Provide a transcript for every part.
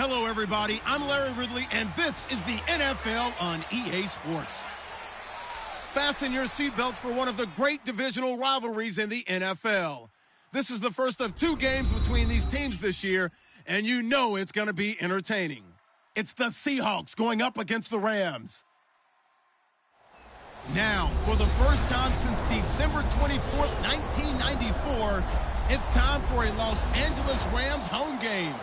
Hello, everybody. I'm Larry Ridley, and this is the NFL on EA Sports. Fasten your seatbelts for one of the great divisional rivalries in the NFL. This is the first of 2 games between these teams this year, and you know it's going to be entertaining. It's the Seahawks going up against the Rams. Now, for the first time since December 24th, 1994, it's time for a Los Angeles Rams home game.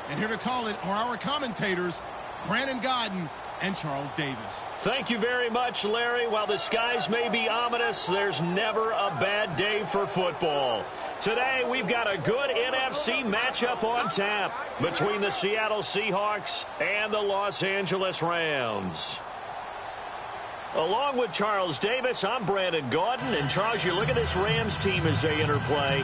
And here to call it are our commentators, Brandon Godden and Charles Davis. Thank you very much, Larry. While the skies may be ominous, there's never a bad day for football. Today, we've got a good NFC matchup on tap between the Seattle Seahawks and the Los Angeles Rams. Along with Charles Davis, I'm Brandon Gaudin. And Charles, you look at this Rams team as they interplay.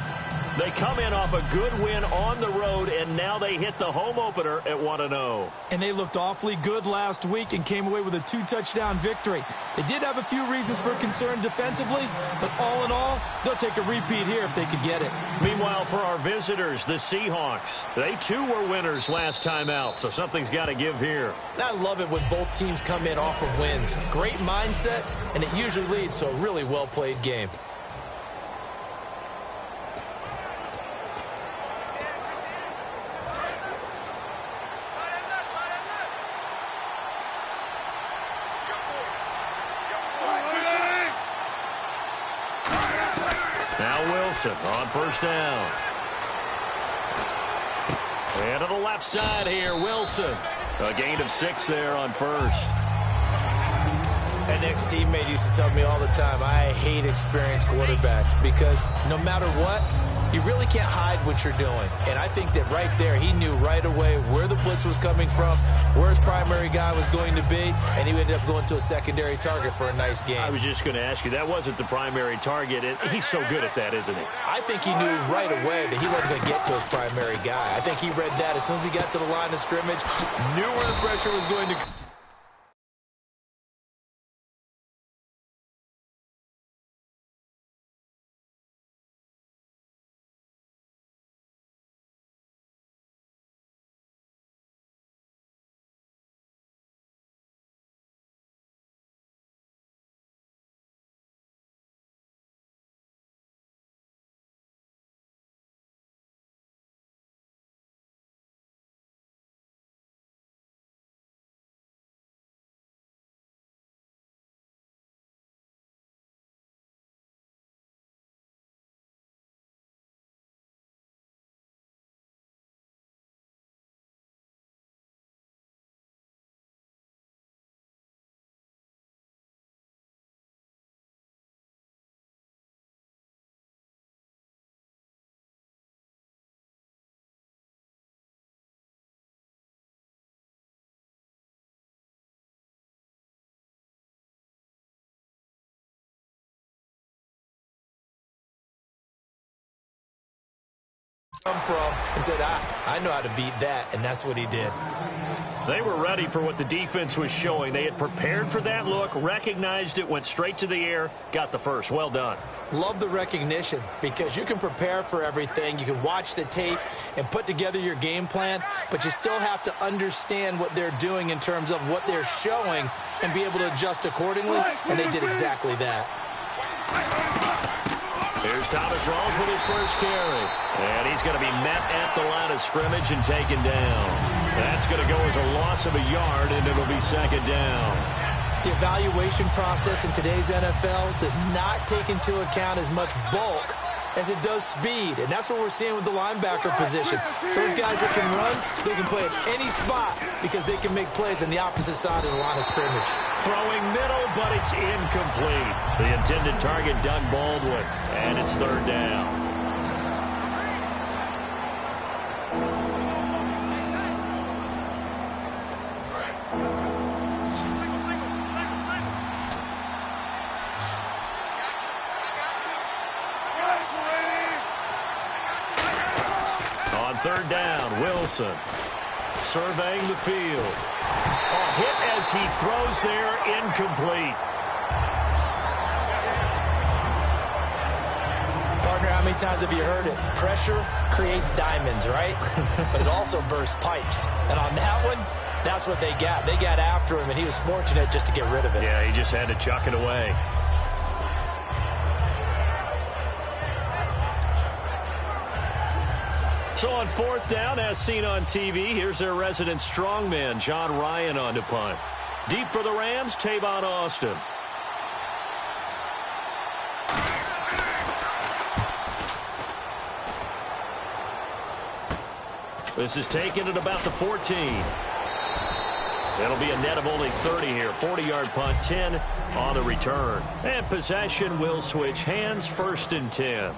They come in off a good win on the road, and now they hit the home opener at 1-0. And they looked awfully good last week and came away with a 2-touchdown victory. They did have a few reasons for concern defensively, but all in all, they'll take a repeat here if they could get it. Meanwhile, for our visitors, the Seahawks, they too were winners last time out, so something's got to give here. And I love it when both teams come in off of wins. Great mindsets, and it usually leads to a really well-played game. On first down. And to the left side here, Wilson. A gain of 6 there on first. An ex-teammate used to tell me all the time, I hate experienced quarterbacks because no matter what, you really can't hide what you're doing. And I think that right there, he knew right away where the blitz was coming from, where his primary guy was going to be, and he ended up going to a secondary target for a nice game. I was just going to ask you, that wasn't the primary target. He's so good at that, isn't he? I think he knew right away that he wasn't going to get to his primary guy. I think he read that as soon as he got to the line of scrimmage, knew where the pressure was going to come. From and said, I know how to beat that, and that's what he did. They were ready for what the defense was showing. They had prepared for that look, recognized it, went straight to the air, got the first. Well done. Love the recognition because you can prepare for everything. You can watch the tape and put together your game plan, but you still have to understand what they're doing in terms of what they're showing and be able to adjust accordingly, and they did exactly that. Here's Thomas Rawls with his first carry. And he's going to be met at the line of scrimmage and taken down. That's going to go as a loss of a yard, and it'll be second down. The evaluation process in today's NFL does not take into account as much bulk as it does speed, and that's what we're seeing with the linebacker position. Those guys that can run, they can play at any spot because they can make plays on the opposite side of the line of scrimmage. Throwing middle, but it's incomplete. The intended target, Doug Baldwin, and it's third down. Third down, Wilson surveying the field. A hit as he throws there, incomplete. Partner, how many times have you heard it? Pressure creates diamonds, right? But it also bursts pipes. And on that one, that's what they got. They got after him, and he was fortunate just to get rid of it. Yeah, he just had to chuck it away. So on 4th down, as seen on TV, here's their resident strongman, John Ryan, on to punt. Deep for the Rams, Tavon Austin. This is taken at about the 14. It'll be a net of only 30 here. 40-yard punt, 10 on the return. And possession will switch hands, 1st and 10.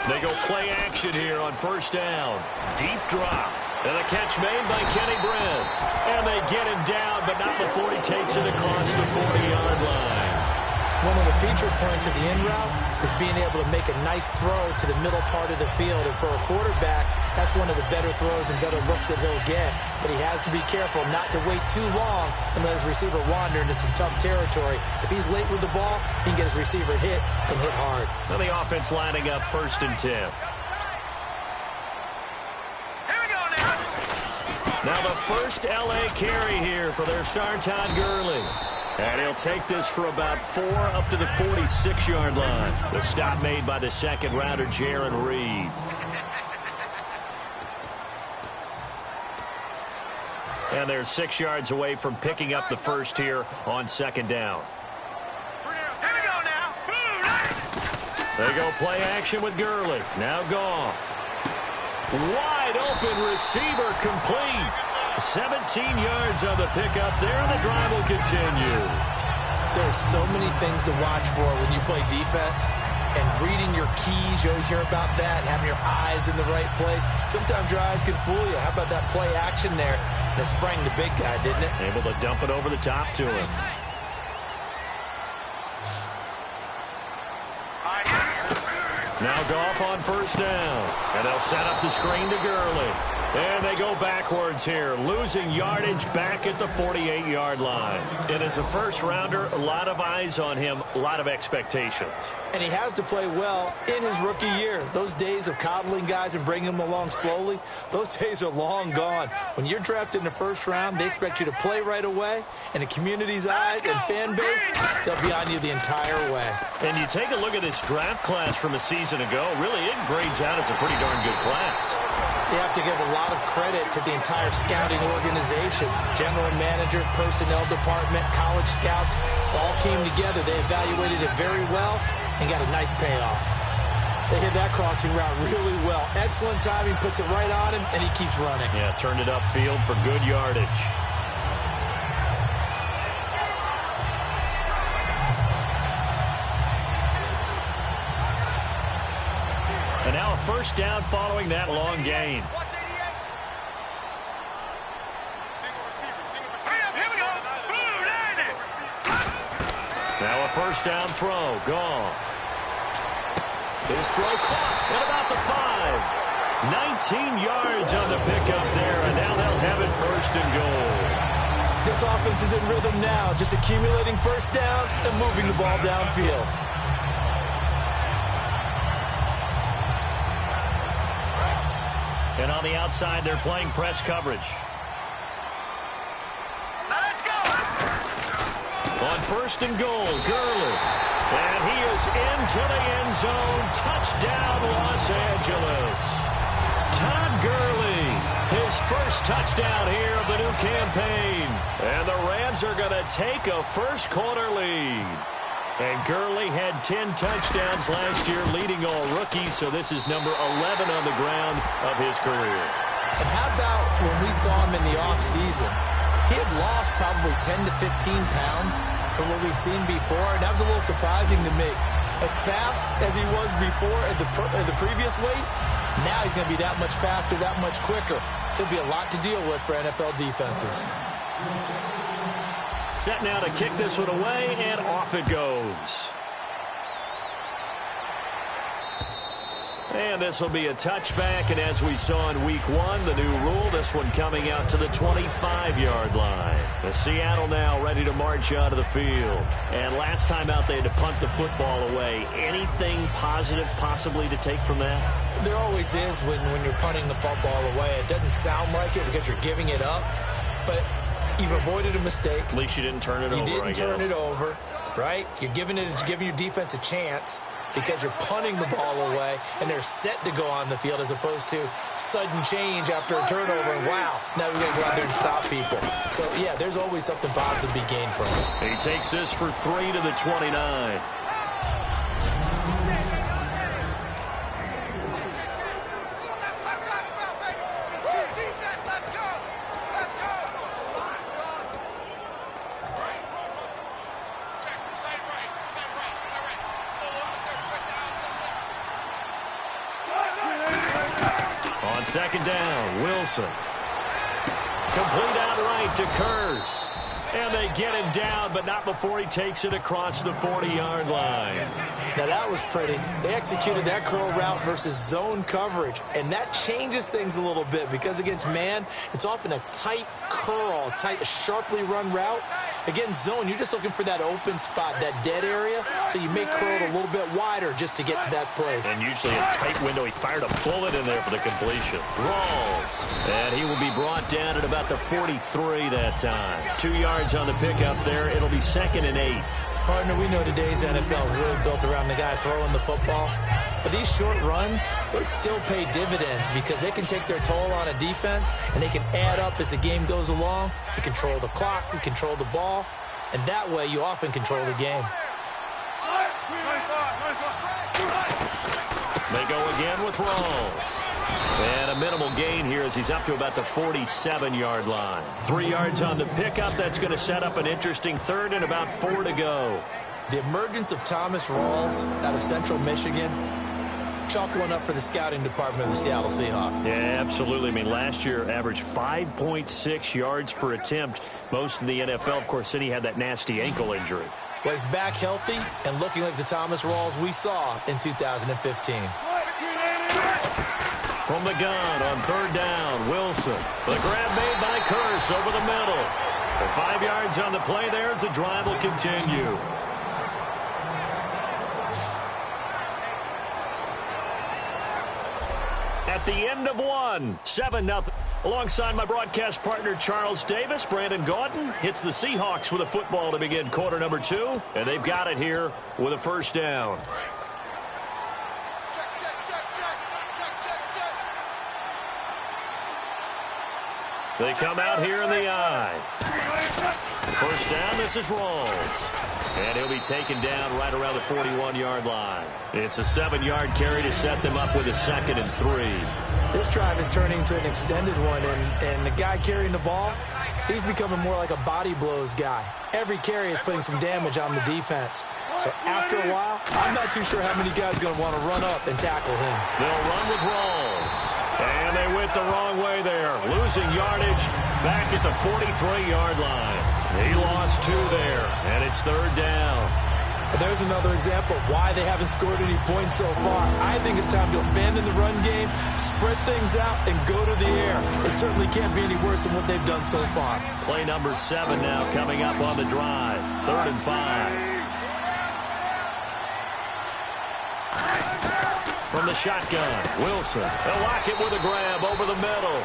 They go play action here on 1st down. Deep drop. And a catch made by Kenny Brent. And they get him down, but not before he takes it across the 40-yard line. One of the feature points of the in route is being able to make a nice throw to the middle part of the field. And for a quarterback, that's one of the better throws and better looks that he'll get. But he has to be careful not to wait too long and let his receiver wander into some tough territory. If he's late with the ball, he can get his receiver hit and hit hard. Now the offense lining up 1st and 10. Now the first L.A. carry here for their star Todd Gurley. And he'll take this for about 4 up to the 46-yard line. The stop made by the 2nd rounder, Jaron Reed. And they're 6 yards away from picking up the first here on 2nd down. They go play action with Gurley. Now Goff. Wide open receiver complete. 17 yards on the pickup there, and the drive will continue. There's so many things to watch for when you play defense. And reading your keys, you always hear about that, and having your eyes in the right place. Sometimes your eyes can fool you. How about that play action there? That sprang the big guy, didn't it? Able to dump it over the top to him. Now Goff on 1st down. And they'll set up the screen to Gurley. And they go backwards here, losing yardage back at the 48-yard line. And as a first-rounder, a lot of eyes on him, a lot of expectations. And he has to play well in his rookie year. Those days of coddling guys and bringing them along slowly, those days are long gone. When you're drafted in the 1st round, they expect you to play right away. And the community's eyes and fan base, they'll be on you the entire way. And you take a look at this draft class from a season ago, really it grades out as a pretty darn good class. So you have to give a lot of credit to the entire scouting organization. General manager, personnel department, college scouts, all came together. They evaluated it very well and got a nice payoff. They hit that crossing route really well. Excellent timing, puts it right on him, and he keeps running. Yeah, turned it upfield for good yardage. And now a 1st down following that long gain. Now a 1st down throw. Goff. His throw caught at about the 5. 19 yards on the pickup there, and now they'll have it 1st and goal. This offense is in rhythm now, just accumulating 1st downs and moving the ball downfield. And on the outside, they're playing press coverage. Let's go! On 1st and goal, Gurley. And he is into the end zone. Touchdown, Los Angeles. Todd Gurley, his first touchdown here of the new campaign. And the Rams are going to take a first-quarter lead. And Gurley had 10 touchdowns last year, leading all rookies, so this is number 11 on the ground of his career. And how about when we saw him in the offseason? He had lost probably 10 to 15 pounds from what we'd seen before, and that was a little surprising to me. As fast as he was before at the previous weight, now he's going to be that much faster, that much quicker. There'll be a lot to deal with for NFL defenses. Set now to kick this one away, and off it goes. And this will be a touchback, and as we saw in Week 1, the new rule, this one coming out to the 25-yard line. The Seattle now ready to march out of the field. And last time out, they had to punt the football away. Anything positive possibly to take from that? There always is when you're punting the football away. It doesn't sound like it because you're giving it up, but you've avoided a mistake. At least you didn't turn it over, I guess. You didn't turn it over, right? You're giving your defense a chance because you're punting the ball away, and they're set to go on the field as opposed to sudden change after a turnover. And wow, now we've got to go out there and stop people. So, yeah, there's always something positive to be gained from it. He takes this for 3 to the 29. On second down, Wilson. Complete outright to Kurz. And they get him down, but not before he takes it across the 40-yard line. Now, that was pretty. They executed that curl route versus zone coverage, and that changes things a little bit because against man, it's often a tight curl, tight, sharply run route. Against zone, you're just looking for that open spot, that dead area, so you make curl a little bit wider just to get to that place. And usually a tight window. He fired a bullet in there for the completion. Rawls. And he will be brought down at about the 43 that time. 2 yards on the pickup there. It'll be 2nd and 8. Partner, we know today's NFL is really built around the guy throwing the football. But these short runs, they still pay dividends because they can take their toll on a defense, and they can add up as the game goes along. You control the clock, you control the ball, and that way you often control the game. They go again with Rawls. And a minimal gain here as he's up to about the 47-yard line. 3 yards on the pickup. That's going to set up an interesting third and about 4 to go. The emergence of Thomas Rawls out of Central Michigan, chalk one up for the scouting department of the Seattle Seahawks. Yeah, absolutely. I mean, last year averaged 5.6 yards per attempt. Most of the NFL, of course, said he had that nasty ankle injury. Well, he's back healthy and looking like the Thomas Rawls we saw in 2015. From the gun on third down, Wilson. The grab made by Kurz over the middle. The 5 yards on the play there as the drive will continue. At the end of one, 7-0. Alongside my broadcast partner, Charles Davis, Brandon Gaudin hits the Seahawks with a football to begin quarter number 2, and they've got it here with a first down. They come out here in the eye. First down, this is Rawls. And he'll be taken down right around the 41-yard line. It's a 7-yard carry to set them up with a 2nd and 3. This drive is turning into an extended one, and the guy carrying the ball, he's becoming more like a body blows guy. Every carry is putting some damage on the defense. So after a while, I'm not too sure how many guys are going to want to run up and tackle him. They'll run with Rawls. And they went the wrong way there. Losing yardage back at the 43-yard line. He lost 2 there, and it's third down. There's another example of why they haven't scored any points so far. I think it's time to abandon the run game, spread things out, and go to the air. It certainly can't be any worse than what they've done so far. Play number 7 now coming up on the drive. 3rd and 5. From the shotgun, Wilson. They'll lock it with a grab over the middle.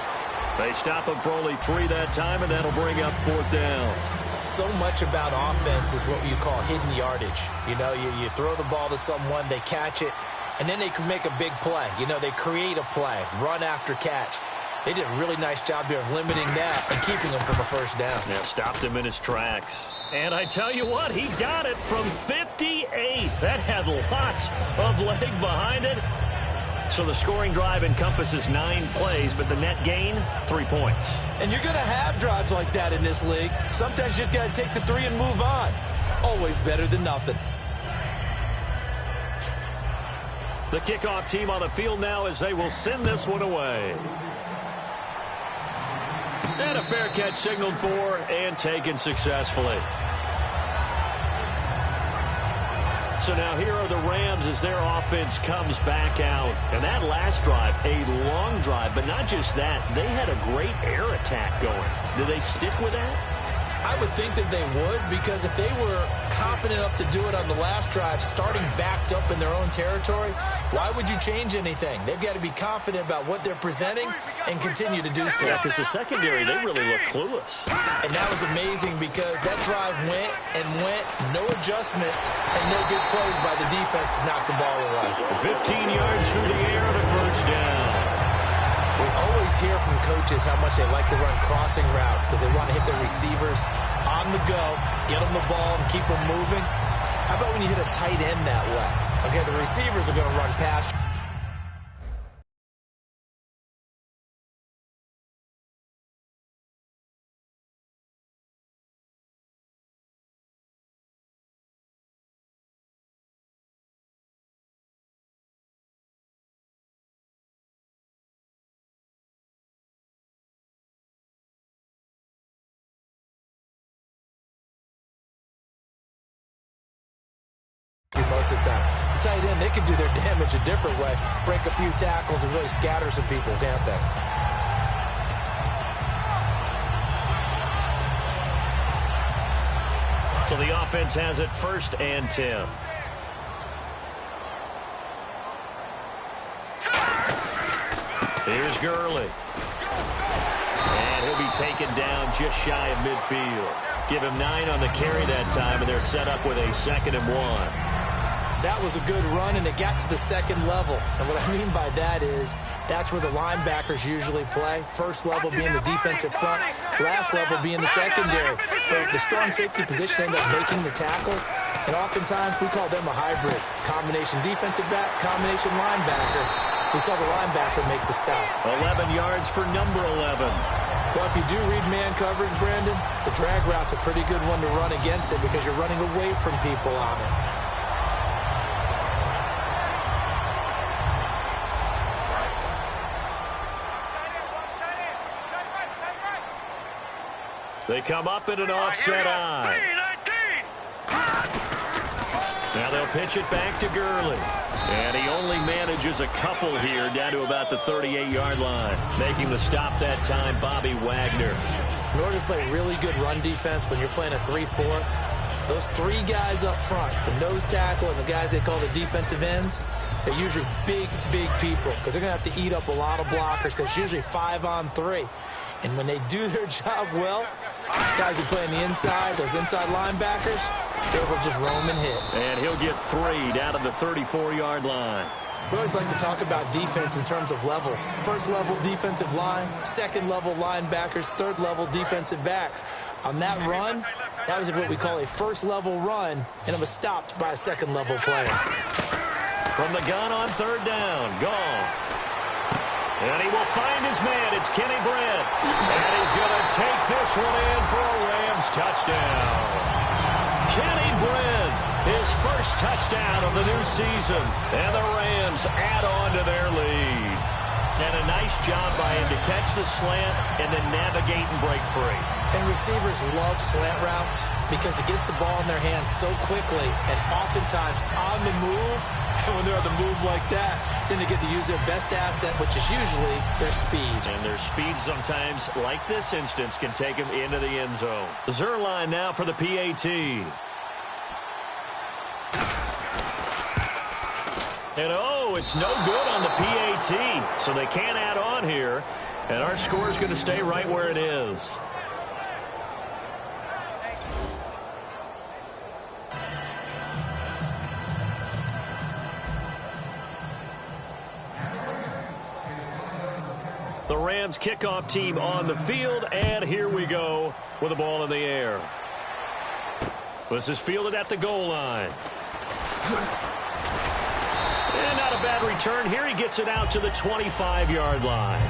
They stop him for only 3 that time, and that'll bring up 4th down. So much about offense is what you call hidden yardage. You know, you throw the ball to someone, they catch it, and then they can make a big play. You know, they create a play, run after catch. They did a really nice job here of limiting that and keeping him from a first down. Yeah, stopped him in his tracks. And I tell you what, he got it from 58. That had lots of leg behind it. So the scoring drive encompasses 9 plays, but the net gain, 3 points. And you're going to have drives like that in this league. Sometimes you just got to take the 3 and move on. Always better than nothing. The kickoff team on the field now as they will send this one away. And a fair catch signaled for and taken successfully. So now here are the Rams as their offense comes back out. And that last drive, a long drive, but not just that. They had a great air attack going. Do they stick with that? I would think that they would, because if they were confident enough to do it on the last drive, starting backed up in their own territory, why would you change anything? They've got to be confident about what they're presenting and continue to do so. Yeah, because the secondary, they really look clueless. And that was amazing because that drive went and went, no adjustments, and no good plays by the defense to knock the ball away. 15 yards through the air and a first down. We always hear from coaches how much they like to run crossing routes because they want to hit their receivers on the go, get them the ball, and keep them moving. How about when you hit a tight end that way? Okay, the receivers are going to run past you. Most of the time. The tight end, they can do their damage a different way. Break a few tackles and really scatter some people, can't they? So the offense has it 1st and 10. Here's Gurley. And he'll be taken down just shy of midfield. Give him 9 on the carry that time, and they're set up with a 2nd and 1. That was a good run, and it got to the 2nd level. And what I mean by that is that's where the linebackers usually play. First level being the defensive front, last level being the secondary. So the strong safety position ended up making the tackle, and oftentimes we call them a hybrid. Combination defensive back, combination linebacker. We saw the linebacker make the stop. 11 yards for number 11. Well, if you do read man coverage, Brandon, the drag route's a pretty good one to run against it because you're running away from people on it. They come up in an offset eye. Now they'll pitch it back to Gurley. And he only manages a couple here down to about the 38-yard line. Making the stop that time, Bobby Wagner. In order to play really good run defense when you're playing a 3-4, those 3 guys up front, the nose tackle and the guys they call the defensive ends, they're usually big, big people because they're going to have to eat up a lot of blockers because it's usually 5 on 3. And when they do their job well, those guys who play on the inside, those inside linebackers, they will just roam and hit. And he'll get 3 down to the 34-yard line. We always like to talk about defense in terms of levels. First level defensive line, second level linebackers, third level defensive backs. On that run, that was what we call a first level run, and it was stopped by a second level player. From the gun on 3rd down, Goff. And he will find his man. It's Kenny Brett. And he's going to take this one in for a Rams touchdown. Kenny Brett, his first touchdown of the new season. And the Rams add on to their lead. And a nice job by him to catch the slant and then navigate and break free. And receivers love slant routes because it gets the ball in their hands so quickly and oftentimes on the move. And when they're on the move like that, then they get to use their best asset, which is usually their speed. And their speed sometimes, like this instance, can take them into the end zone. Zerline now for the PAT. And oh, it's no good on the PAT. So they can't add on here. And our score is going to stay right where it is. The Rams kickoff team on the field, and here we go with the ball in the air. This is fielded at the goal line. And not a bad return here. He gets it out to the 25-yard line.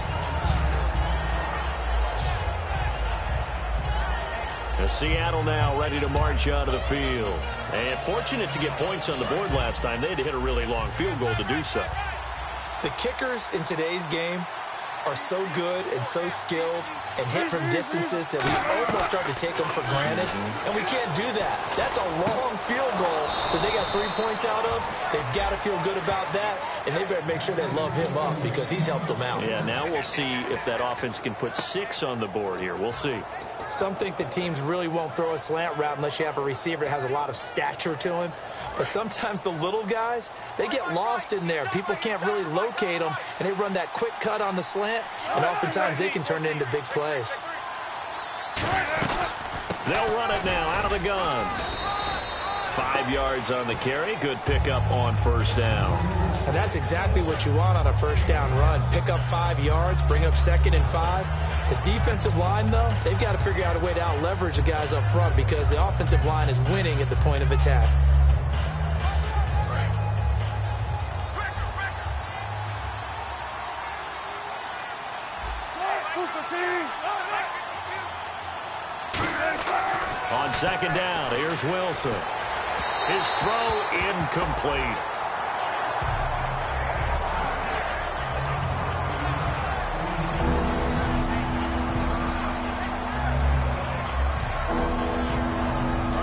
And Seattle now ready to march out of the field. And fortunate to get points on the board last time. They had to hit a really long field goal to do so. The kickers in today's game are so good and so skilled and hit from distances that we almost start to take them for granted, and we can't do that. That's a long field goal that they got 3 points out of. They've got to feel good about that, and they better make sure they love him up because he's helped them out. Yeah, now we'll see if that offense can put 6 on the board here. We'll see. Some think that teams really won't throw a slant route unless you have a receiver that has a lot of stature to him. But sometimes the little guys, they get lost in there. People can't really locate them, and they run that quick cut on the slant, and oftentimes they can turn it into big plays. They'll run it now out of the gun. 5 yards on the carry. Good pickup on first down. And that's exactly what you want on a first down run. Pick up 5 yards, bring up 2nd and 5. The defensive line, though, they've got to figure out a way to out-leverage the guys up front because the offensive line is winning at the point of attack. On second down, here's Wilson. His throw incomplete.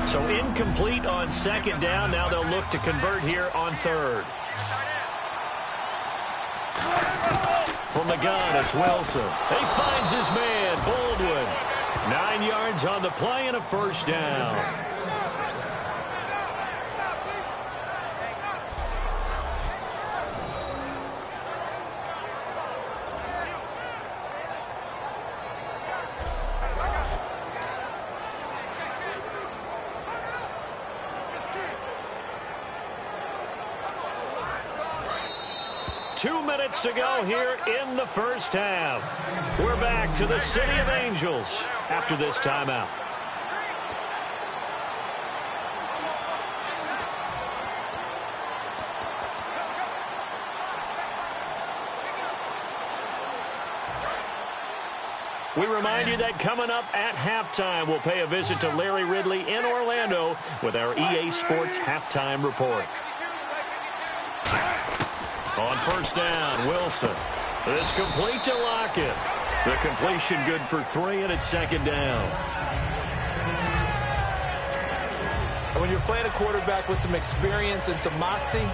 So incomplete on second down. Now they'll look to convert here on third. From the gun, it's Wilson. He finds his man, Baldwin. 9 yards on the play and a first down. 2 minutes to go here in the first half. We're back to the City of Angels after this timeout. We remind you that coming up at halftime, we'll pay a visit to Larry Ridley in Orlando with our EA Sports Halftime Report. On first down, Wilson. This complete to Lockett. The completion good for 3, and it's second down. When you're playing a quarterback with some experience and some moxie,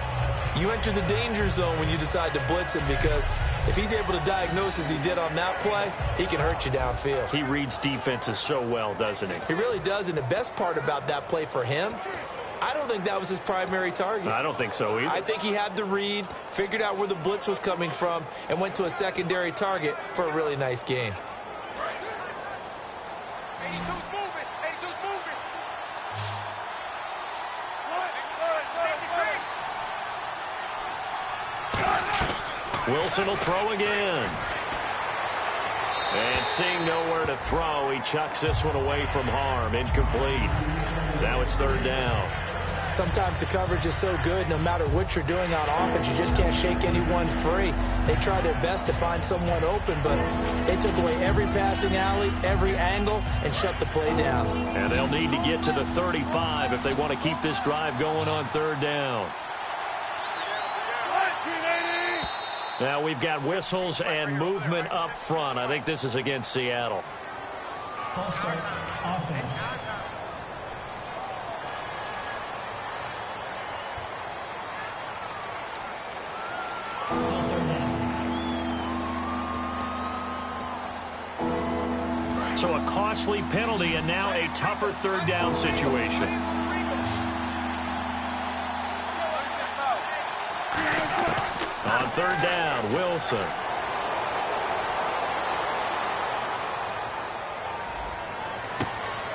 you enter the danger zone when you decide to blitz him because if he's able to diagnose as he did on that play, he can hurt you downfield. He reads defenses so well, doesn't he? He really does, and the best part about that play for him, I don't think that was his primary target. I don't think so either. I think he had the read, figured out where the blitz was coming from, and went to a secondary target for a really nice gain. Wilson will throw again. And seeing nowhere to throw, he chucks this one away from harm. Incomplete. Now it's third down. Sometimes the coverage is so good, no matter what you're doing on offense, you just can't shake anyone free. They try their best to find someone open, but they took away every passing alley, every angle, and shut the play down. And they'll need to get to the 35 if they want to keep this drive going on third down. Now we've got whistles and movement up front. I think this is against Seattle. False start, offense. Still third down. So a costly penalty and now a tougher third down situation. On third down, Wilson.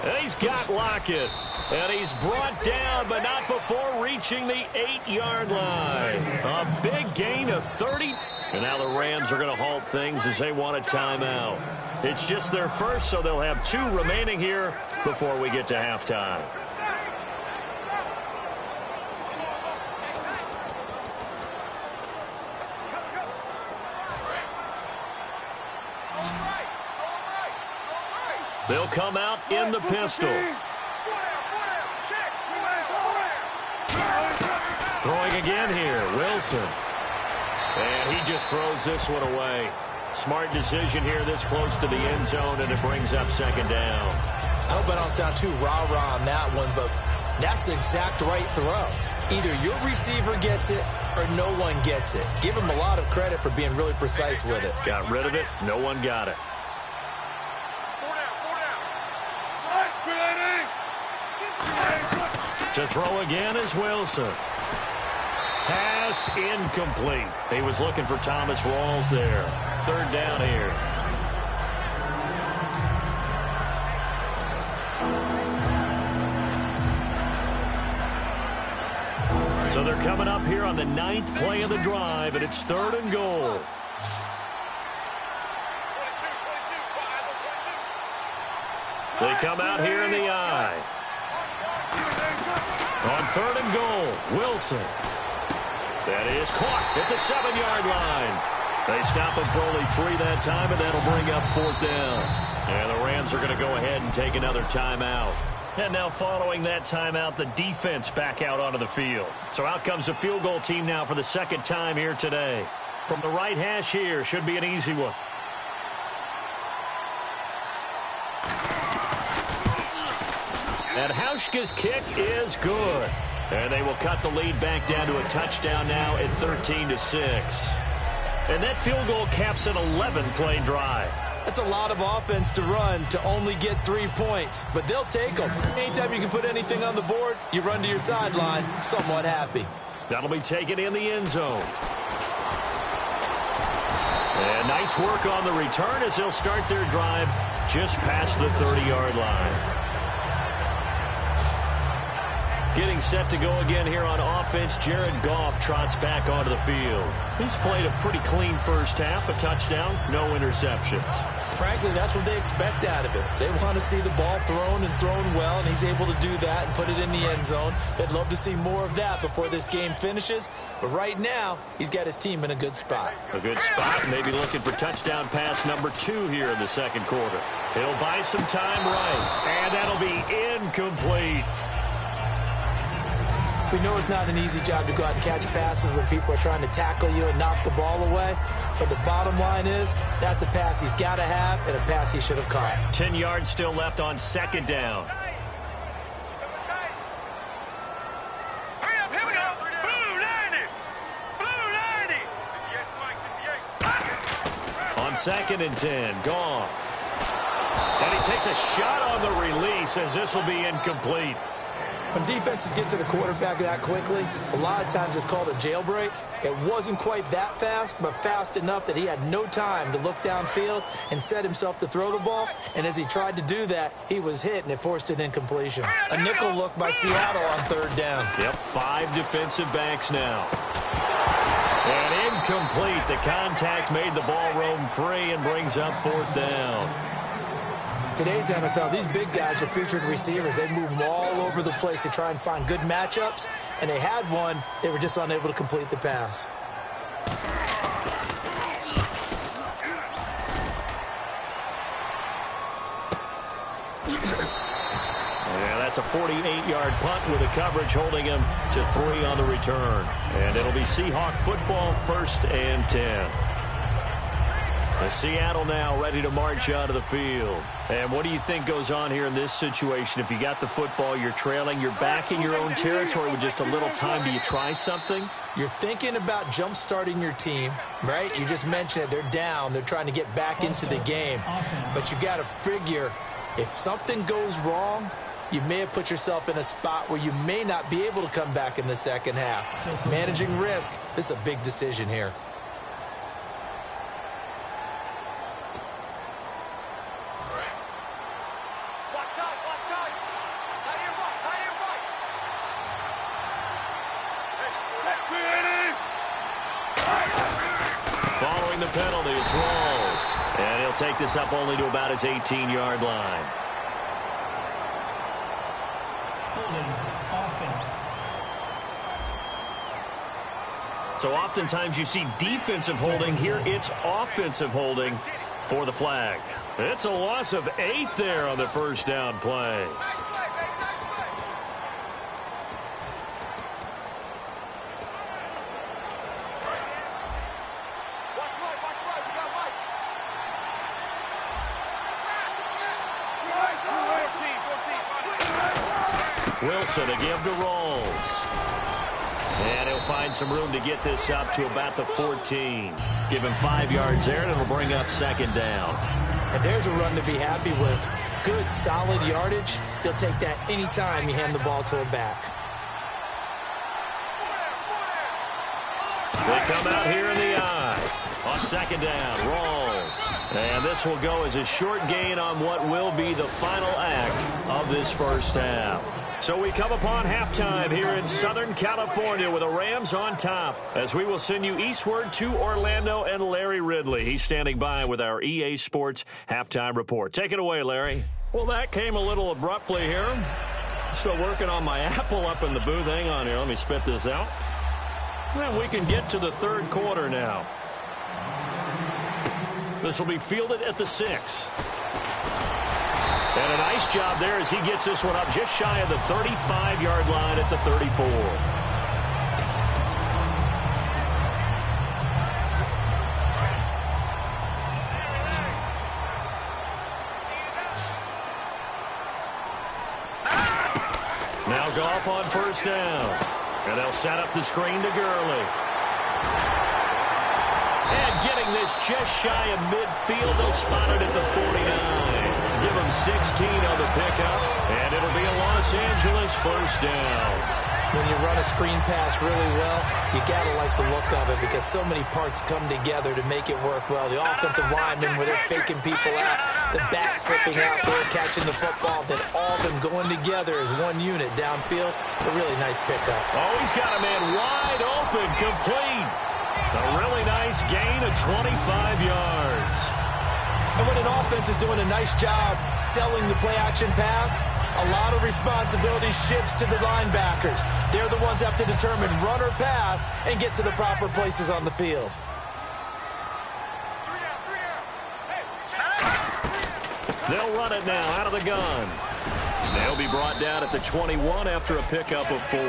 And he's got Lockett. And he's brought down, but not before reaching the 8-yard line. A big gain of 30. And now the Rams are going to halt things as they want a timeout. It's just their first, so they'll have 2 remaining here before we get to halftime. They'll come out in the pistol. Throwing again here, Wilson. And he just throws this one away. smart decision here this close to the end zone, and it brings up second down. I hope I don't sound too rah-rah on that one, but that's the exact right throw. Either your receiver gets it or no one gets it. Give him a lot of credit for being really precise with it. Got rid of it. No one got it. To throw again is Wilson. Pass incomplete. He was looking for Thomas Rawls there. Third down here. So they're coming up here on the 9th play of the drive, and it's 3rd and goal. They come out here in the eye. On 3rd and goal, Wilson. That is caught at the 7-yard line. They stop him for only 3 that time, and that'll bring up 4th down. And the Rams are going to go ahead and take another timeout. And now following that timeout, the defense back out onto the field. So out comes the field goal team now for the 2nd time here today. From the right hash here, should be an easy one. And Hauschka's kick is good. And they will cut the lead back down to a touchdown now at 13-6. And that field goal caps an 11-play drive. That's a lot of offense to run to only get 3 points, but they'll take them. Anytime you can put anything on the board, you run to your sideline somewhat happy. That'll be taken in the end zone. And nice work on the return as they'll start their drive just past the 30-yard line. Getting set to go again here on offense, Jared Goff trots back onto the field. He's played a pretty clean first half, a touchdown, no interceptions. Frankly, that's what they expect out of him. They want to see the ball thrown and thrown well, and he's able to do that and put it in the end zone. They'd love to see more of that before this game finishes. But right now, he's got his team in a good spot. A good spot, maybe looking for touchdown pass number 2 here in the 2nd quarter. He'll buy some time right, and that'll be incomplete. We know it's not an easy job to go out and catch passes when people are trying to tackle you and knock the ball away. But the bottom line is, that's a pass he's got to have and a pass he should have caught. 10 yards still left on 2nd down. Hurry up, here we go. Blue 90. Blue 90. On 2nd and 10, Goff. And he takes a shot on the release as this will be incomplete. When defenses get to the quarterback that quickly, a lot of times it's called a jailbreak. It wasn't quite that fast, but fast enough that he had no time to look downfield and set himself to throw the ball. And as he tried to do that, he was hit, and it forced an incompletion. A nickel look by Seattle on 3rd down. Yep, 5 defensive backs now. And incomplete. The contact made the ball roam free and brings up 4th down. Today's NFL, these big guys are featured receivers. They move them all over the place to try and find good matchups, and they had one. They were just unable to complete the pass. Yeah, that's a 48-yard punt with a coverage holding him to 3 on the return. And it'll be Seahawk football, 1st and 10. The Seattle now ready to march out of the field. And what do you think goes on here in this situation? If you got the football, you're trailing, you're back in your own territory with just a little time. Do you try something? You're thinking about jump-starting your team, right? You just mentioned it. They're down. They're trying to get back into the game. But you got to figure, if something goes wrong, you may have put yourself in a spot where you may not be able to come back in the 2nd half. Managing risk, this is a big decision here. Following the penalty, it's Rawls. And he'll take this up only to about his 18-yard line. Holding offense. So oftentimes you see defensive holding. Here it's offensive holding for the flag. It's a loss of 8 there on the 1st down play. Wilson to give to Rolls. And he'll find some room to get this up to about the 14. Give him 5 yards there, and it'll bring up second down. And there's a run to be happy with. Good, solid yardage. He'll take that anytime you hand the ball to him back. They come out here in the eye. On second down, Rolls. And this will go as a short gain on what will be the final act of this first half. So we come upon halftime here in Southern California with the Rams on top, as we will send you eastward to Orlando and Larry Ridley. He's standing by with our EA Sports halftime report. Take it away, Larry. Well, that came a little abruptly here. Still working on my apple up in the booth. Hang on here. Let me spit this out. Well, we can get to the third quarter now. This will be fielded at the 6. And a nice job there as he gets this one up just shy of the 35-yard line at the 34. Now Goff on first down. And they'll set up the screen to Gurley. And getting this just shy of midfield, they'll spot it at the 49. Give him 16 on the pickup, and it'll be a Los Angeles first down. When you run a screen pass really well, you got to like the look of it because so many parts come together to make it work well. The offensive linemen where they're faking people out, the back slipping out there, catching the football, then all of them going together as one unit downfield. A really nice pickup. Oh, he's got a man wide open, complete. A really nice gain of 25 yards. And when an offense is doing a nice job selling the play-action pass, a lot of responsibility shifts to the linebackers. They're the ones that have to determine run or pass and get to the proper places on the field. They'll run it now out of the gun. They'll be brought down at the 21 after a pickup of 4.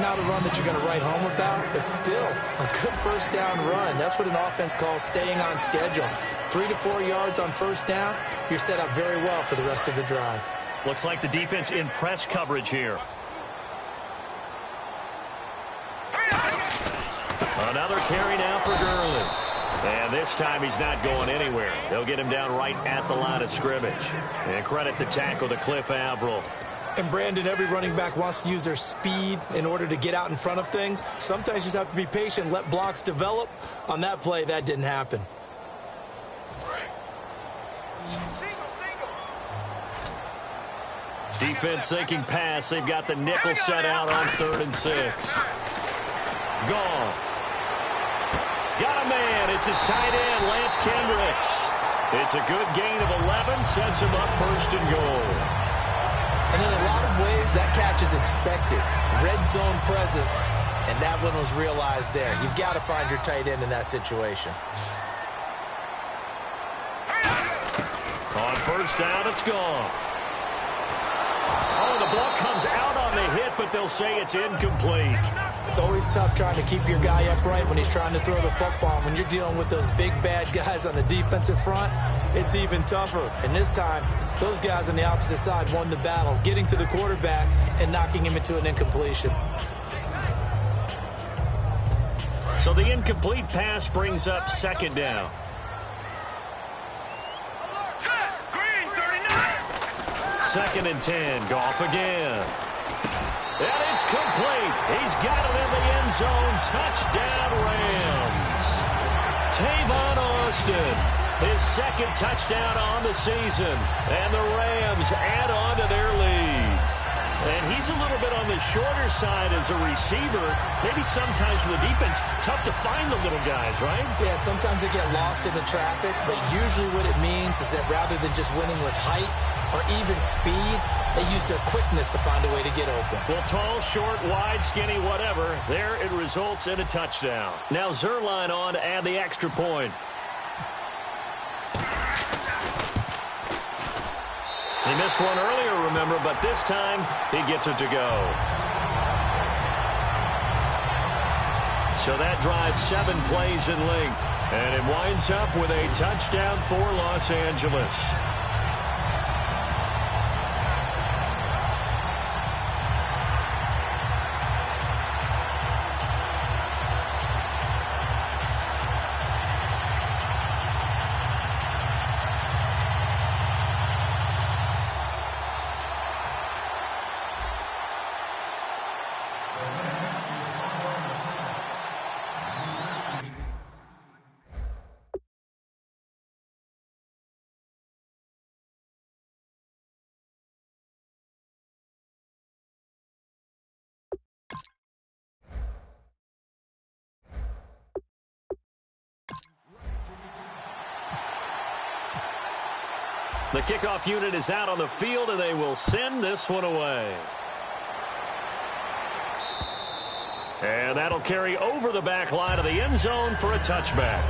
Not a run that you're going to write home about, but still a good first down run. That's what an offense calls staying on schedule. 3 to 4 yards on first down, you're set up very well for the rest of the drive. Looks like the defense in press coverage here. Another carry now for Gurley. And this time he's not going anywhere. They'll get him down right at the line of scrimmage. And credit the tackle to Cliff Averill. And Brandon, every running back wants to use their speed in order to get out in front of things. Sometimes you just have to be patient, let blocks develop. On that play, that didn't happen. Defense thinking pass. They've got the nickel set out on 3rd and 6. Goff. Got a man. It's his tight end, Lance Kendricks. It's a good gain of 11. Sets him up 1st and goal. And in a lot of ways, that catch is expected. Red zone presence, and that one was realized there. You've got to find your tight end in that situation. On first down, it's gone. Oh, the ball comes out on the hit, but they'll say it's incomplete. It's always tough trying to keep your guy upright when he's trying to throw the football. When you're dealing with those big, bad guys on the defensive front, it's even tougher. And this time, those guys on the opposite side won the battle, getting to the quarterback and knocking him into an incompletion. So the incomplete pass brings up 2nd down. Second and 10. Goff again. And it's complete. He's got it in the end zone. Touchdown, Rams. Tavon Austin, his 2nd touchdown on the season. And the Rams add on to their lead. And he's a little bit on the shorter side as a receiver. Maybe sometimes for the defense, tough to find the little guys, right? Yeah, sometimes they get lost in the traffic. But usually what it means is that rather than just winning with height or even speed, they use their quickness to find a way to get open. Well, tall, short, wide, skinny, whatever. There it results in a touchdown. Now Zerline on to add the extra point. He missed one earlier, remember, but this time he gets it to go. So that drives 7 plays in length, and it winds up with a touchdown for Los Angeles. The kickoff unit is out on the field, and they will send this one away. And that'll carry over the back line of the end zone for a touchback.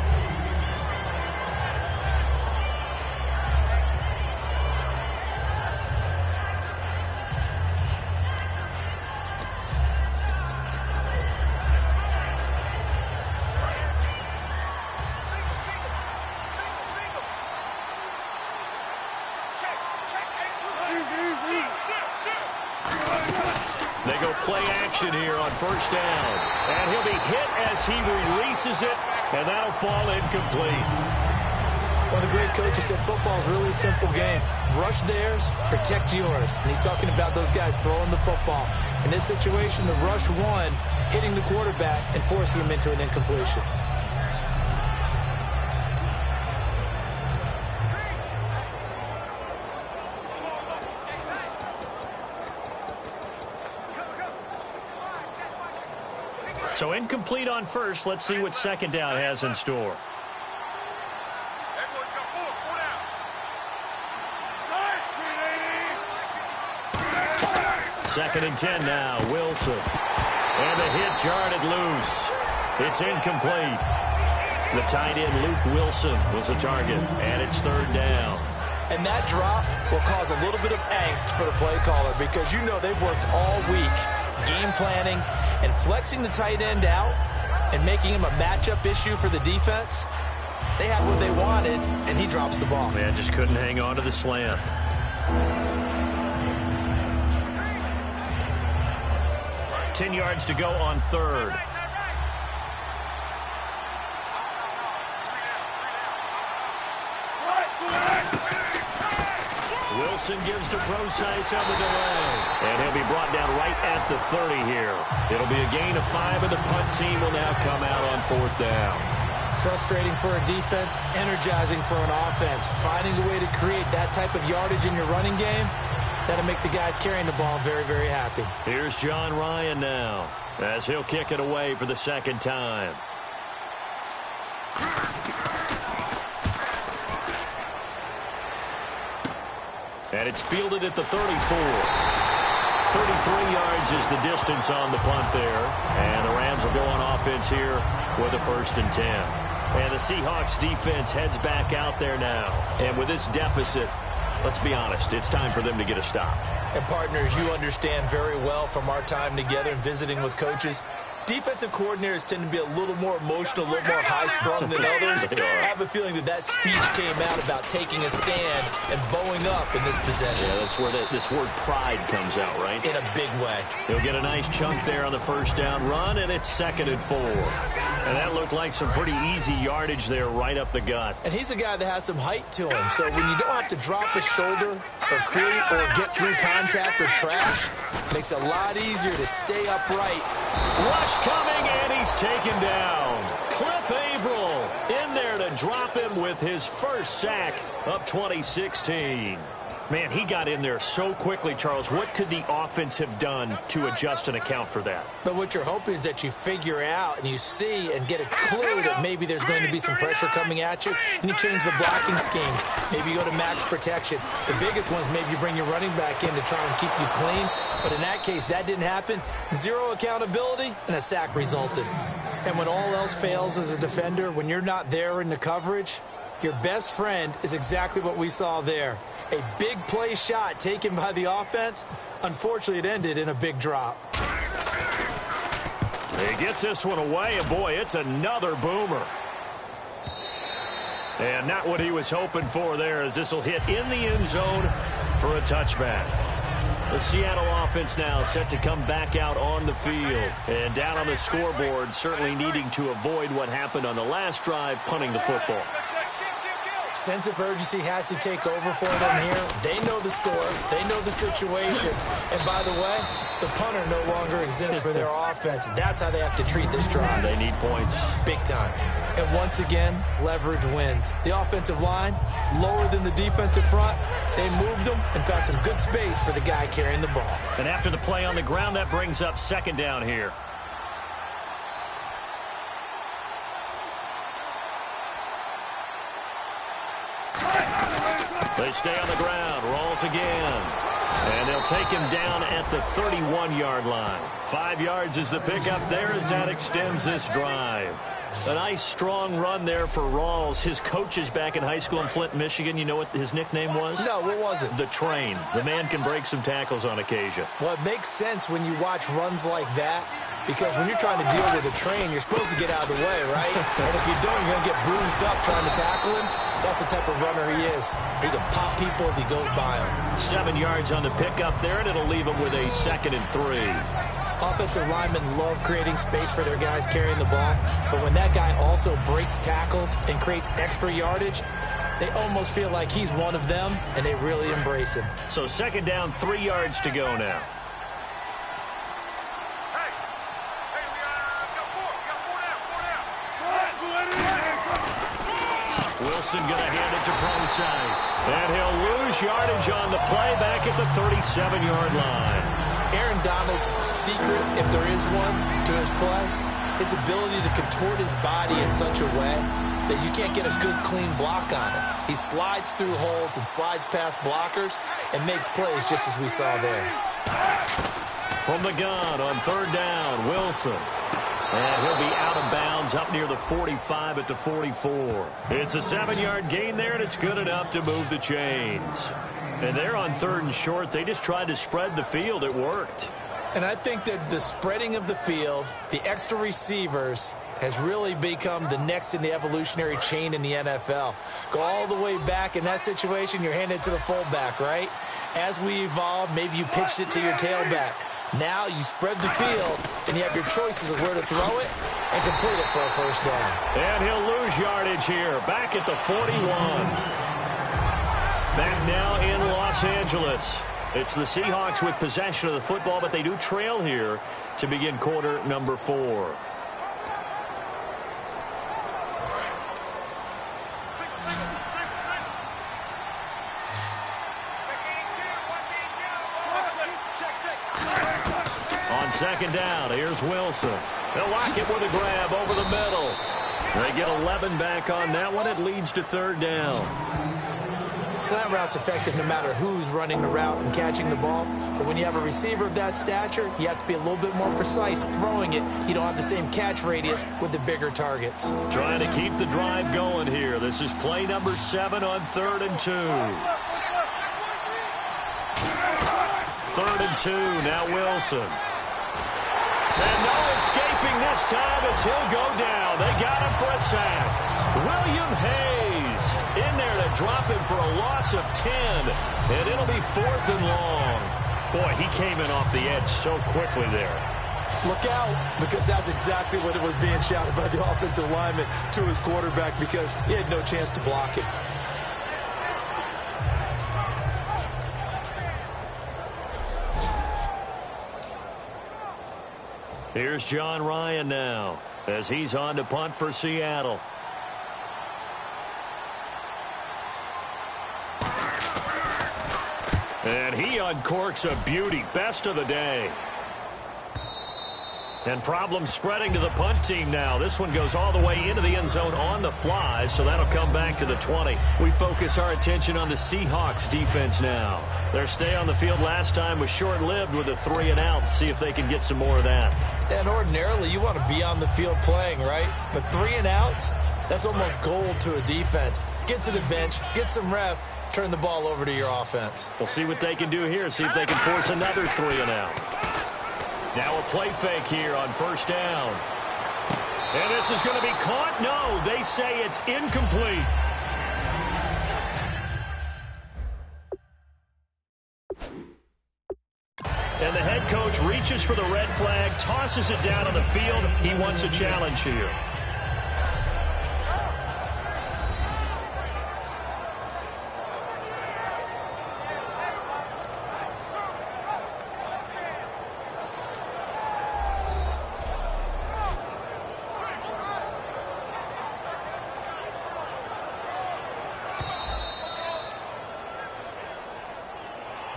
They go play action here on first down. And he'll be hit as he releases it, and that'll fall incomplete. One of the great coaches said football is really a simple game. Rush theirs, protect yours. And he's talking about those guys throwing the football. In this situation, the rush one, hitting the quarterback and forcing him into an incompletion. So incomplete on first. Let's see what second down has in store. Second and 10 now. Wilson. And the hit jarred it loose. It's incomplete. The tight end, Luke Wilson, was a target. And it's third down. And that drop will cause a little bit of angst for the play caller because you know they've worked all week game planning and flexing the tight end out and making him a matchup issue for the defense. They had what they wanted, and he drops the ball. Man, just couldn't hang on to the slant. Ten yards to go on third. Wilson gives to Procise on the delay. And he'll be brought down right at the 30 here. It'll be a gain of 5, and the punt team will now come out on fourth down. Frustrating for a defense, energizing for an offense. Finding a way to create that type of yardage in your running game, that'll make the guys carrying the ball very, very happy. Here's John Ryan now as he'll kick it away for the second time. And it's fielded at the 34. 33 yards is the distance on the punt there. And the Rams will go on offense here with a 1st and 10. And the Seahawks defense heads back out there now. And with this deficit, let's be honest, it's time for them to get a stop. And partners, you understand very well from our time together and visiting with coaches, defensive coordinators tend to be a little more emotional, a little more high-strung than others. I have a feeling that speech came out about taking a stand and bowing up in this possession. Yeah, that's where this word pride comes out, right? In a big way. He'll get a nice chunk there on the first down run, and it's 2nd and 4. And that looked like some pretty easy yardage there right up the gut. And he's a guy that has some height to him, so when you don't have to drop a shoulder or create or get through contact or trash, it makes it a lot easier to stay upright. Rush coming, and he's taken down. Cliff Averill in there to drop him with his first sack of 2016. Man, he got in there so quickly, Charles. What could the offense have done to adjust and account for that? But what you're hoping is that you figure out and you see and get a clue that maybe there's going to be some pressure coming at you, and you change the blocking schemes. Maybe you go to max protection. The biggest one is maybe you bring your running back in to try and keep you clean. But in that case, that didn't happen. Zero accountability, and a sack resulted. And when all else fails as a defender, when you're not there in the coverage, your best friend is exactly what we saw there. A big play shot taken by the offense. Unfortunately, it ended in a big drop. He gets this one away, and boy, it's another boomer. And not what he was hoping for there, as this will hit in the end zone for a touchback. The Seattle offense now set to come back out on the field. And down on the scoreboard, certainly needing to avoid what happened on the last drive, punting the football. Sense of urgency has to take over for them here. They know the score. They know the situation. And by the way, the punter no longer exists for their offense. That's how they have to treat this drive. They need points. Big time. And once again, leverage wins. The offensive line, lower than the defensive front. They moved them and found some good space for the guy carrying the ball. And after the play on the ground, that brings up 2nd down here. They stay on the ground. Rolls again. And they'll take him down at the 31-yard line. 5 yards is the pickup there as that extends this drive. A nice, strong run there for Rawls. His coaches back in high school in Flint, Michigan, you know what his nickname was? No, what was it? The Train. The man can break some tackles on occasion. Well, it makes sense when you watch runs like that, because when you're trying to deal with a train, you're supposed to get out of the way, right? And if you don't, you're going to get bruised up trying to tackle him. That's the type of runner he is. He can pop people as he goes by them. 7 yards on the pickup there, and it'll leave him with a 2nd and 3. Offensive linemen love creating space for their guys carrying the ball, but when that guy also breaks tackles and creates extra yardage, they almost feel like he's one of them, and they really embrace him. So 2nd down, 3 yards to go now. Wilson going to hand it to Procise. And he'll lose yardage on the play back at the 37-yard line. Aaron Donald's secret, if there is one, to his play, his ability to contort his body in such a way that you can't get a good, clean block on him. He slides through holes and slides past blockers and makes plays just as we saw there. From the gun on 3rd down, Wilson. And he'll be out of bounds up near the 45 at the 44. It's a 7-yard gain there, and it's good enough to move the chains. And they're on 3rd and short. They just tried to spread the field. It worked. And I think that the spreading of the field, the extra receivers, has really become the next in the evolutionary chain in the NFL. Go all the way back in that situation, you're handed it to the fullback, right? As we evolve, maybe you pitched it to your tailback. Now you spread the field, and you have your choices of where to throw it and complete it for a 1st down. And he'll lose yardage here, back at the 41. Back now in Los Angeles. It's the Seahawks with possession of the football, but they do trail here to begin quarter number 4. On 2nd down, here's Wilson. They'll lock it with a grab over the middle. They get 11 back on that one. It leads to 3rd down. Slant route's effective no matter who's running the route and catching the ball. But when you have a receiver of that stature, you have to be a little bit more precise throwing it. You don't have the same catch radius with the bigger targets. Trying to keep the drive going here. This is play number 7 on 3rd and 2. 3rd and 2, now Wilson. And no escaping this time as he'll go down. They got him for a sack. William Hayes in there to drop him for a loss of 10. And it'll be 4th and long. Boy, he came in off the edge so quickly there. Look out, because that's exactly what it was being shouted by the offensive lineman to his quarterback, because he had no chance to block it. Here's John Ryan now as he's on to punt for Seattle. And he uncorks a beauty. Best of the day. And problems spreading to the punt team now. This one goes all the way into the end zone on the fly, so that'll come back to the 20. We focus our attention on the Seahawks defense now. Their stay on the field last time was short-lived with a 3-and-out. See if they can get some more of that. And ordinarily, you want to be on the field playing, right? But 3-and-outs, that's almost gold to a defense. Get to the bench, get some rest, turn the ball over to your offense. We'll see what they can do here. See if they can force another 3-and-out. Now a play fake here on 1st down. And this is going to be caught. No, they say it's incomplete. And the head coach reaches for the red flag, tosses it down on the field. He wants a challenge here.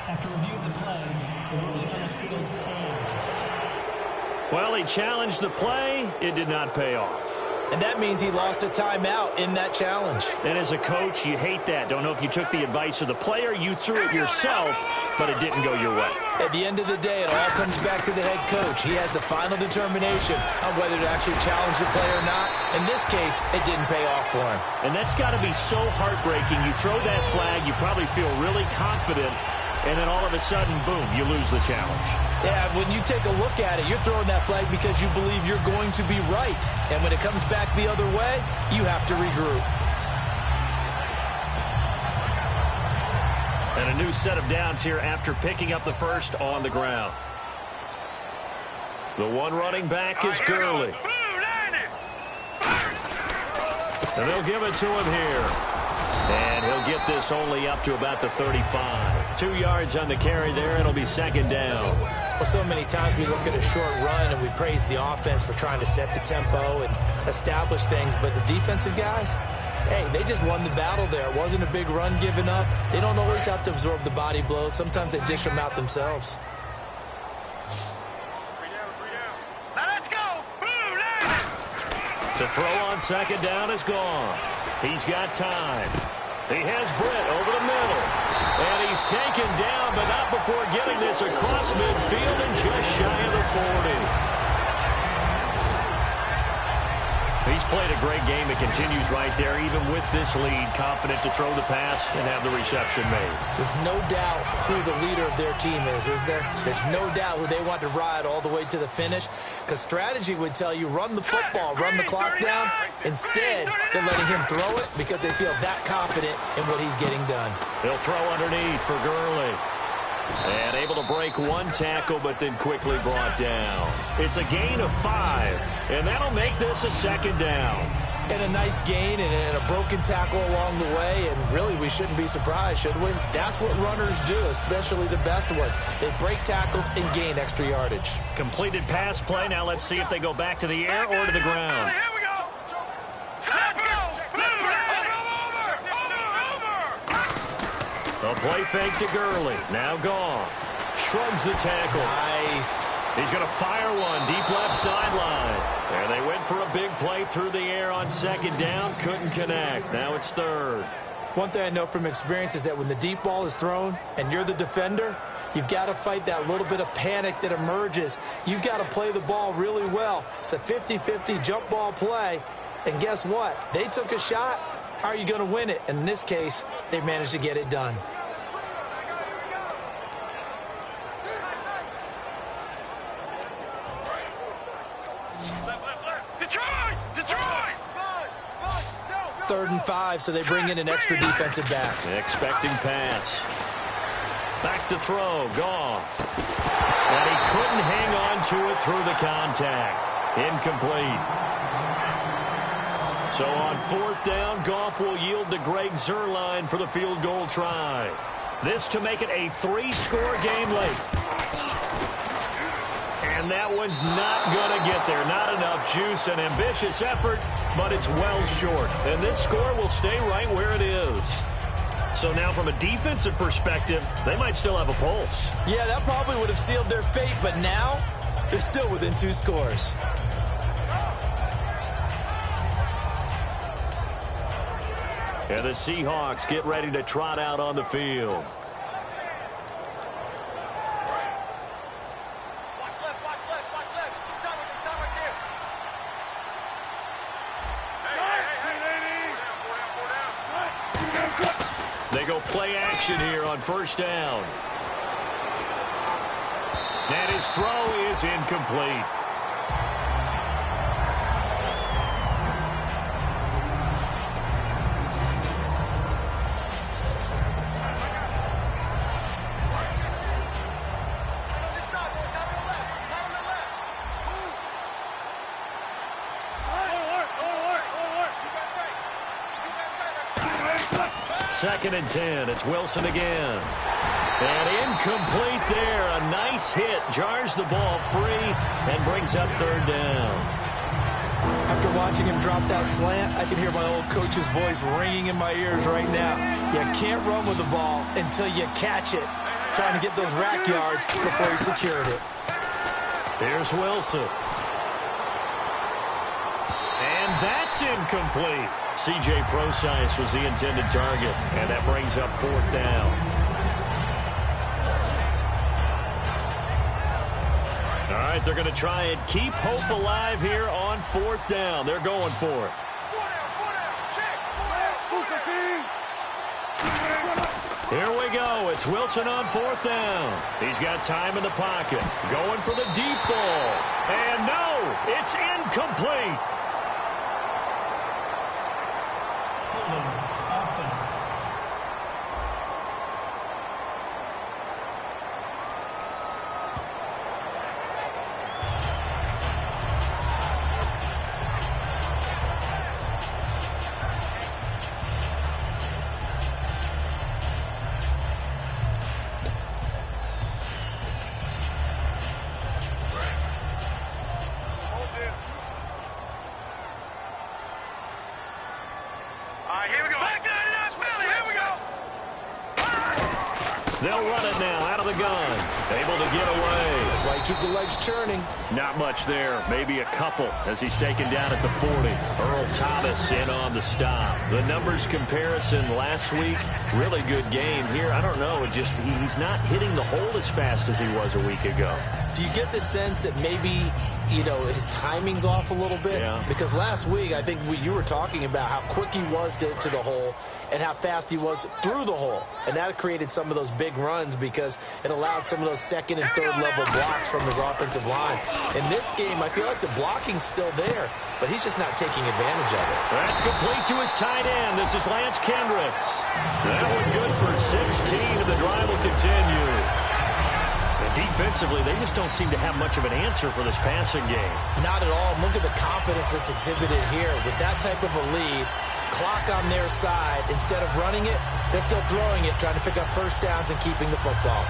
After review of the play, the ruling on the field stands. Well, he challenged the play. It did not pay off. and that means he lost a timeout in that challenge. And as a coach, you hate that. Don't know if you took the advice of the player, you threw it yourself, but it didn't go your way. At the end of the day, it all comes back to the head coach. He has the final determination on whether to actually challenge the player or not. In this case, it didn't pay off for him. And that's got to be so heartbreaking. You throw that flag, you probably feel really confident, and then all of a sudden, boom, you lose the challenge. Yeah, when you take a look at it, you're throwing that flag because you believe you're going to be right. And when it comes back the other way, you have to regroup. And a new set of downs here after picking up the first on the ground. The one running back is Gurley. And they'll give it to him here. And he'll get this only up to about the 35. 2 yards on the carry there. It'll be second down. Well, so many times we look at a short run and we praise the offense for trying to set the tempo and establish things. But the defensive guys, hey, they just won the battle there. It wasn't a big run given up. They don't always have to absorb the body blows. Sometimes they dish them out themselves. Now let's go. To throw on second down is gone. He's got time. He has Britt over the middle. And he's taken down, but not before getting this across midfield and just shy of the 40. He's played a great game. It continues right there, even with this lead, confident to throw the pass and have the reception made. There's no doubt who the leader of their team is there? There's no doubt who they want to ride all the way to the finish, because strategy would tell you run the football, run the clock down. Instead, they're letting him throw it because they feel that confident in what he's getting done. They'll throw underneath for Gurley. And able to break one tackle, but then quickly brought down. It's a gain of 5, and that'll make this a second down. And a nice gain and a broken tackle along the way, and really we shouldn't be surprised, should we? That's what runners do, especially the best ones. They break tackles and gain extra yardage. Completed pass play. Now let's see if they go back to the air or to the ground. Here we go. Let's go. A play fake to Gurley. Now gone. Shrugs the tackle. Nice. He's going to fire one deep left sideline. And they went for a big play through the air on second down. Couldn't connect. Now it's third. One thing I know from experience is that when the deep ball is thrown and you're the defender, you've got to fight that little bit of panic that emerges. You've got to play the ball really well. It's a 50-50 jump ball play. And guess what? They took a shot. How are you going to win it? And in this case, they managed to get it done. Detroit! 3rd and 5, so they bring in an extra defensive back. Expecting pass. Back to throw. Goff. And he couldn't hang on to it through the contact. Incomplete. So on 4th down, Goff will yield to Greg Zuerlein for the field goal try. This to make it a 3-score game late. And that one's not going to get there. Not enough juice. An ambitious effort, but it's well short. And this score will stay right where it is. So now from a defensive perspective, they might still have a pulse. Yeah, that probably would have sealed their fate, but now they're still within 2 scores. And the Seahawks get ready to trot out on the field. Watch left. It's time right there. Hey. They go play action here on 1st down. And his throw is incomplete. Second and 10. It's Wilson again. And incomplete there. A nice hit. Jars the ball free and brings up 3rd down. After watching him drop that slant, I can hear my old coach's voice ringing in my ears right now. You can't run with the ball until you catch it. Trying to get those rack yards before he secured it. Here's Wilson. And that's incomplete. C.J. Procise was the intended target, and that brings up 4th down. All right, they're going to try and keep hope alive here on 4th down. They're going for it. Here we go. It's Wilson on 4th down. He's got time in the pocket. Going for the deep ball. And no, it's incomplete. Holding offense. They'll run it now out of the gun. Able to get away. That's why you keep the legs churning. Not much there. Maybe a couple as he's taken down at the 40. Earl Thomas in on the stop. The numbers comparison last week, really good game. Here, I don't know. Just he's not hitting the hole as fast as he was a week ago. Do you get the sense that maybe, you know, his timing's off a little bit? Yeah. Because last week, I think you were talking about how quick he was to the hole and how fast he was through the hole. And that created some of those big runs because it allowed some of those second and third level blocks from his offensive line. In this game, I feel like the blocking's still there, but he's just not taking advantage of it. That's complete to his tight end. This is Lance Kendricks. That one good for 16, and the drive will continue. And defensively, they just don't seem to have much of an answer for this passing game. Not at all. Look at the confidence that's exhibited here. With that type of a lead, clock on their side, instead of running it, they're still throwing it, trying to pick up first downs and keeping the football.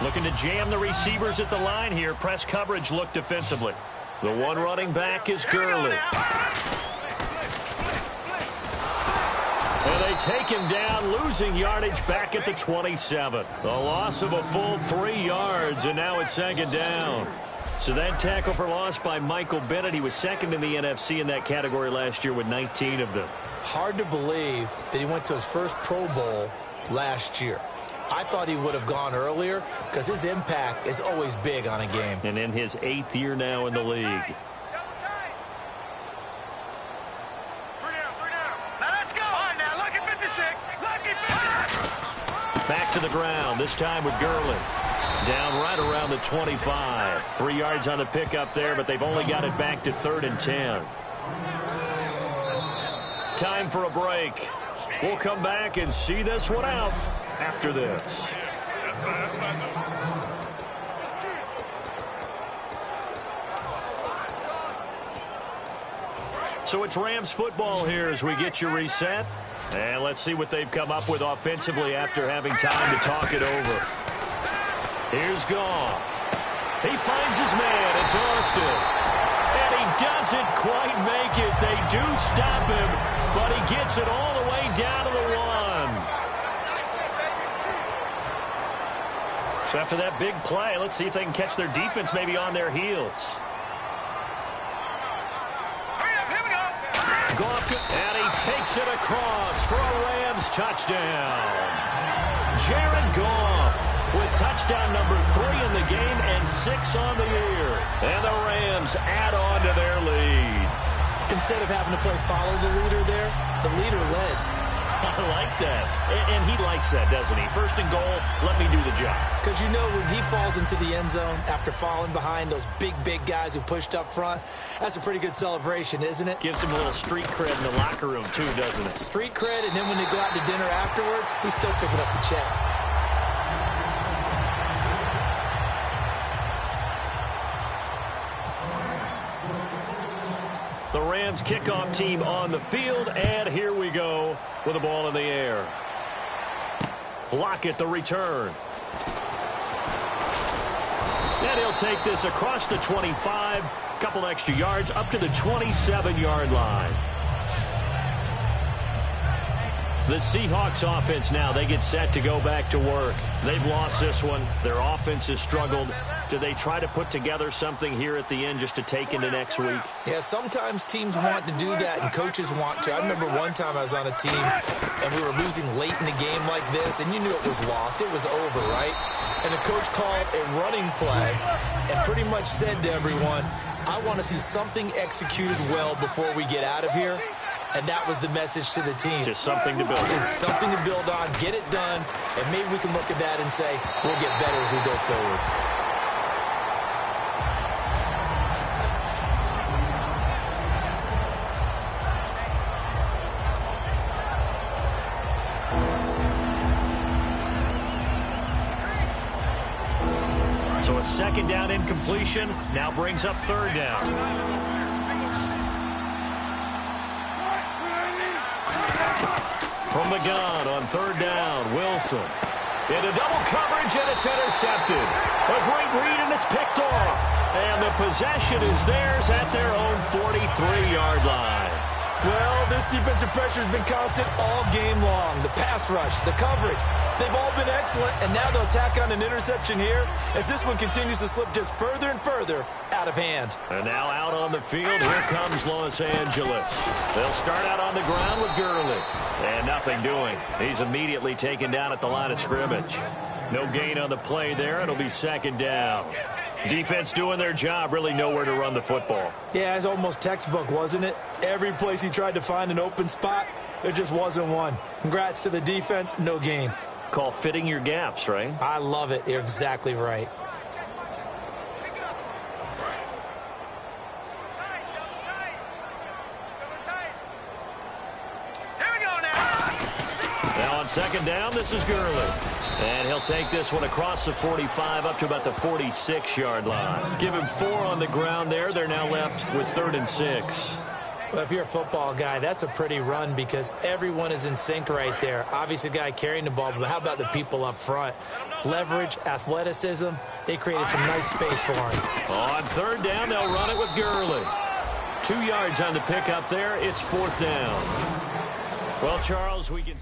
Looking to jam the receivers at the line here. Press coverage look defensively. The one running back is Gurley. And they take him down, losing yardage back at the 27. The loss of a full 3 yards, and now it's 2nd down. So that tackle for loss by Michael Bennett. He was 2nd in the NFC in that category last year with 19 of them. Hard to believe that he went to his first Pro Bowl last year. I thought he would have gone earlier because his impact is always big on a game. And in his 8th year now in the league. Back to the ground, this time with Gurley. Down right around the 25. 3 yards on the pickup there, but they've only got it back to 3rd and 10. Time for a break. We'll come back and see this one out after this. So it's Rams football here as we get you reset. And let's see what they've come up with offensively after having time to talk it over. Here's Goff. He finds his man. It's Austin. And he doesn't quite make it. They do stop him, but he gets it all the way down to the 1. So after that big play, let's see if they can catch their defense maybe on their heels. Goff, and he takes it across for a Rams touchdown. Jared Goff with touchdown number 3 in the game and 6 on the year. And the Rams add on to their lead. Instead of having to play follow the leader there, the leader led. I like that. And he likes that, doesn't he? 1st and goal, let me do the job. Because you know when he falls into the end zone after falling behind those big guys who pushed up front, that's a pretty good celebration, isn't it? Gives him a little street cred in the locker room, too, doesn't it? Street cred, and then when they go out to dinner afterwards, he's still picking up the check. The Rams kickoff team on the field, and here we go with the ball in the air. Lockett, the return. And he'll take this across the 25, couple extra yards up to the 27-yard line. The Seahawks offense now, they get set to go back to work. They've lost this one. Their offense has struggled. Do they try to put together something here at the end just to take into next week? Yeah, sometimes teams want to do that and coaches want to. I remember one time I was on a team and we were losing late in the game like this, and you knew it was lost. It was over, right? And the coach called a running play and pretty much said to everyone, I want to see something executed well before we get out of here. And that was the message to the team. Just something to build on. Just something to build on, get it done, and maybe we can look at that and say, we'll get better as we go forward. So a second down incompletion now brings up third down. From the gun on third down, Wilson. Into double coverage, and it's intercepted. A great read, and it's picked off. And the possession is theirs at their own 43-yard line. Well, this defensive pressure has been constant all game long. The pass rush, the coverage, they've all been excellent, and now they'll tack on an interception here as this one continues to slip just further and further out of hand. And now out on the field, here comes Los Angeles. They'll start out on the ground with Gurley. And nothing doing. He's immediately taken down at the line of scrimmage. No gain on the play there. It'll be second down. Defense doing their job, really nowhere to run the football. Yeah, it's almost textbook, wasn't it? Every place he tried to find an open spot, there just wasn't one. Congrats to the defense, no gain. Call fitting your gaps, right? I love it. You're exactly right. Now on second down, this is Gurley. And he'll take this one across the 45 up to about the 46-yard line. Give him 4 on the ground there. They're now left with 3rd and 6. Well, if you're a football guy, that's a pretty run because everyone is in sync right there. Obviously, the guy carrying the ball, but how about the people up front? Leverage, athleticism, they created some nice space for him. On third down, they'll run it with Gurley. 2 yards on the pickup there. It's 4th down. Well, Charles, we can...